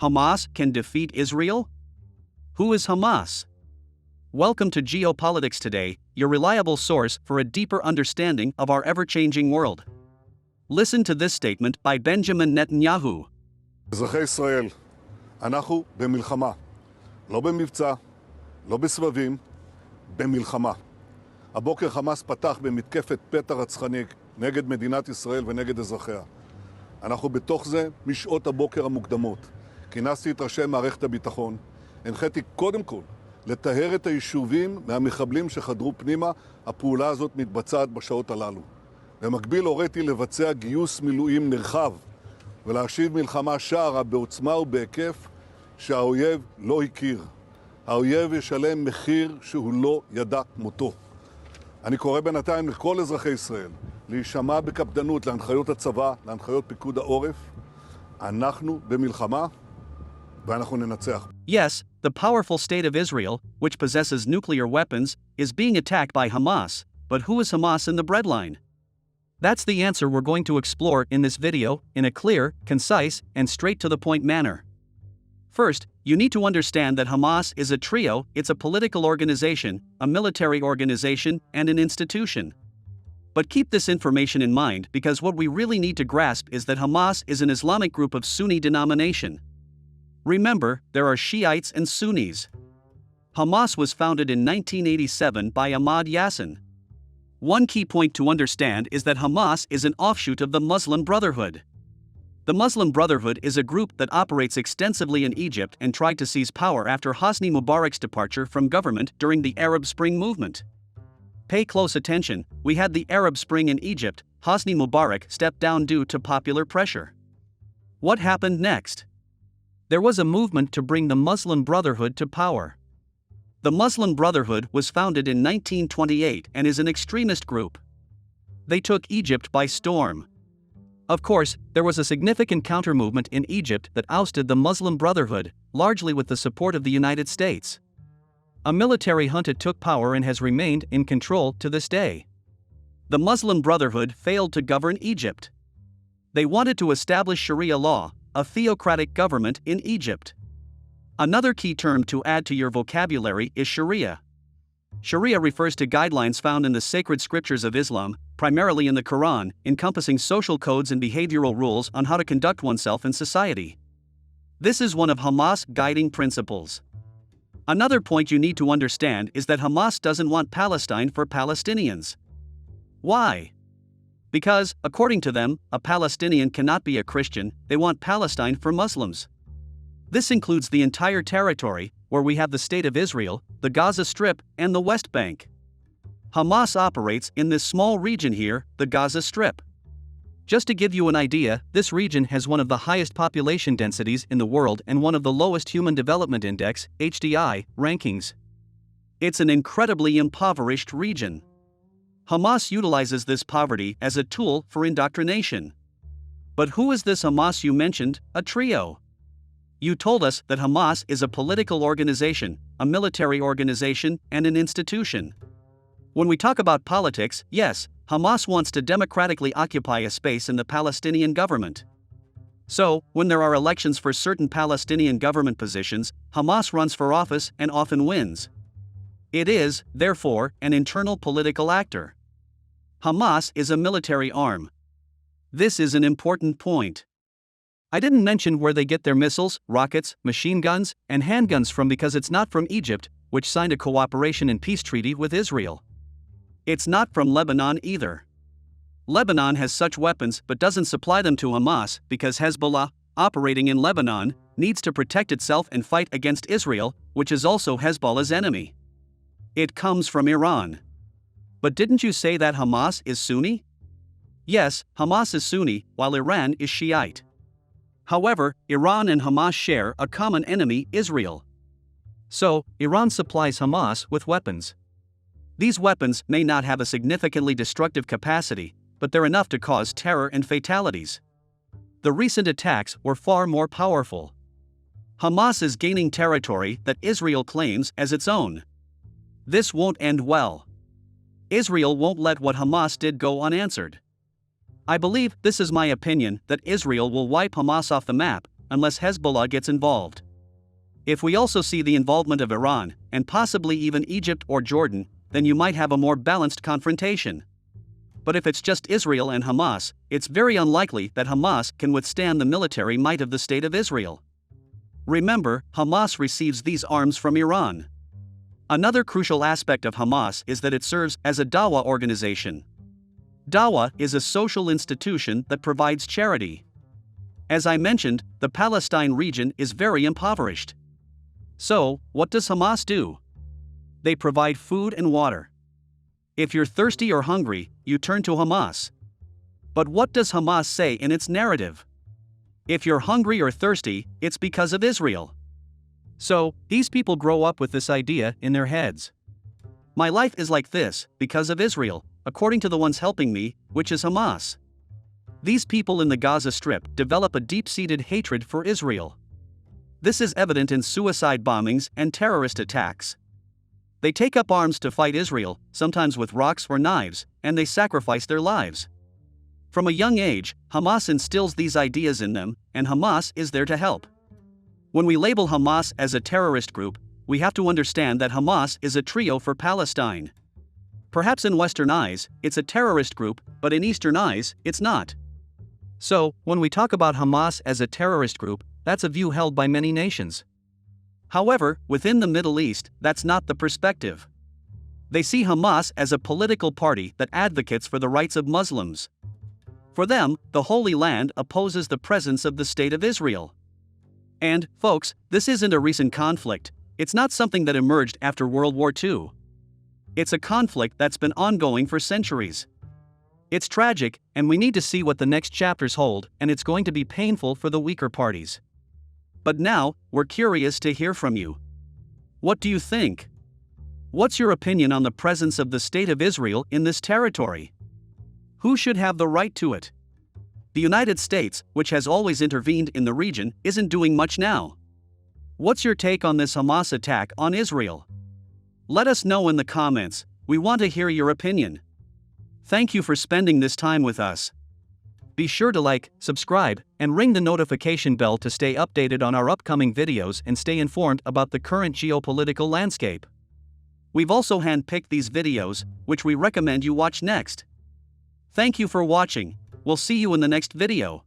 Hamas can defeat Israel? Who is Hamas? Welcome to Geopolitics Today, your reliable source for a deeper understanding of our ever-changing world. Listen to this statement by Benjamin Netanyahu. אזרחי ישראל, אנחנו במלחמה. לא במבצע, לא בסבבים, במלחמה. הבוקר חמאס פתח במתקפת פתע רצחני נגד מדינת ישראל ונגד אזרחיה. אנחנו בתוך זה משעות הבוקר המוקדמות. כינסתי את ראשי מערכת הביטחון. הנחיתי קודם כל לטהר את היישובים מהמחבלים שחדרו פנימה. הפעולה הזאת מתבצעת בשעות הללו. במקביל הוריתי לבצע גיוס מילואים נרחב ולהשיב מלחמה שערה בעוצמה ובהיקף שהאויב לא הכיר. האויב ישלם מחיר שהוא לא ידע מותו. אני קורא בינתיים לכל אזרחי ישראל להישמע בקפדנות להנחיות הצבא, להנחיות פיקוד העורף. אנחנו במלחמה ואנחנו ננצח. Yes, the powerful state of Israel, which possesses nuclear weapons, is being attacked by Hamas, but who is Hamas in the breadline? That's the answer we're going to explore in this video, in a clear, concise, and straight-to-the-point manner. First, you need to understand that Hamas is a trio. It's a political organization, a military organization, and an institution. But keep this information in mind because what we really need to grasp is that Hamas is an Islamic group of Sunni denomination. Remember, there are Shiites and Sunnis. Hamas was founded in 1987 by Ahmad Yassin. One key point to understand is that Hamas is an offshoot of the Muslim Brotherhood. The Muslim Brotherhood is a group that operates extensively in Egypt and tried to seize power after Hosni Mubarak's departure from government during the Arab Spring movement. Pay close attention, we had the Arab Spring in Egypt. Hosni Mubarak stepped down due to popular pressure. What happened next? There was a movement to bring the Muslim Brotherhood to power. The Muslim Brotherhood was founded in 1928 and is an extremist group. They took Egypt by storm. Of course, there was a significant counter-movement in Egypt that ousted the Muslim Brotherhood, largely with the support of the United States. A military junta took power and has remained in control to this day. The Muslim Brotherhood failed to govern Egypt. They wanted to establish Sharia law, a theocratic government in Egypt. Another key term to add to your vocabulary is Sharia. Sharia refers to guidelines found in the sacred scriptures of Islam, primarily in the Quran, encompassing social codes and behavioral rules on how to conduct oneself in society. This is one of Hamas' guiding principles. Another point you need to understand is that Hamas doesn't want Palestine for Palestinians. Why? Because, according to them, a Palestinian cannot be a Christian. They want Palestine for Muslims. This includes the entire territory, where we have the State of Israel, the Gaza Strip, and the West Bank. Hamas operates in this small region here, the Gaza Strip. Just to give you an idea, this region has one of the highest population densities in the world and one of the lowest Human Development Index, HDI, rankings. It's an incredibly impoverished region. Hamas utilizes this poverty as a tool for indoctrination. But who is this Hamas you mentioned, a trio? You told us that Hamas is a political organization, a military organization, and an institution. When we talk about politics, yes, Hamas wants to democratically occupy a space in the Palestinian government. So, when there are elections for certain Palestinian government positions, Hamas runs for office and often wins. It is, therefore, an internal political actor. Hamas is a military arm. This is an important point. I didn't mention where they get their missiles, rockets, machine guns, and handguns from because it's not from Egypt, which signed a cooperation and peace treaty with Israel. It's not from Lebanon either. Lebanon has such weapons but doesn't supply them to Hamas because Hezbollah, operating in Lebanon, needs to protect itself and fight against Israel, which is also Hezbollah's enemy. It comes from Iran. But didn't you say that Hamas is Sunni? Yes, Hamas is Sunni, while Iran is Shiite. However, Iran and Hamas share a common enemy, Israel. So, Iran supplies Hamas with weapons. These weapons may not have a significantly destructive capacity, but they're enough to cause terror and fatalities. The recent attacks were far more powerful. Hamas is gaining territory that Israel claims as its own. This won't end well. Israel won't let what Hamas did go unanswered. I believe, this is my opinion, that Israel will wipe Hamas off the map, unless Hezbollah gets involved. If we also see the involvement of Iran, and possibly even Egypt or Jordan, then you might have a more balanced confrontation. But if it's just Israel and Hamas, it's very unlikely that Hamas can withstand the military might of the State of Israel. Remember, Hamas receives these arms from Iran. Another crucial aspect of Hamas is that it serves as a dawah organization. Dawah is a social institution that provides charity. As I mentioned, the Palestine region is very impoverished. So, what does Hamas do? They provide food and water. If you're thirsty or hungry, you turn to Hamas. But what does Hamas say in its narrative? If you're hungry or thirsty, it's because of Israel. So, these people grow up with this idea in their heads. My life is like this because of Israel, according to the ones helping me, which is Hamas. These people in the Gaza Strip develop a deep-seated hatred for Israel. This is evident in suicide bombings and terrorist attacks. They take up arms to fight Israel, sometimes with rocks or knives, and they sacrifice their lives. From a young age, Hamas instills these ideas in them, and Hamas is there to help. When we label Hamas as a terrorist group, we have to understand that Hamas is a trio for Palestine. Perhaps in Western eyes, it's a terrorist group, but in Eastern eyes, it's not. So, when we talk about Hamas as a terrorist group, that's a view held by many nations. However, within the Middle East, that's not the perspective. They see Hamas as a political party that advocates for the rights of Muslims. For them, the Holy Land opposes the presence of the State of Israel. And, folks, this isn't a recent conflict. It's not something that emerged after World War II. It's a conflict that's been ongoing for centuries. It's tragic, and we need to see what the next chapters hold, and it's going to be painful for the weaker parties. But now, we're curious to hear from you. What do you think? What's your opinion on the presence of the State of Israel in this territory? Who should have the right to it? The United States, which has always intervened in the region, isn't doing much now. What's your take on this Hamas attack on Israel? Let us know in the comments. We want to hear your opinion. Thank you for spending this time with us. Be sure to like, subscribe, and ring the notification bell to stay updated on our upcoming videos and stay informed about the current geopolitical landscape. We've also handpicked these videos, which we recommend you watch next. Thank you for watching. We'll see you in the next video.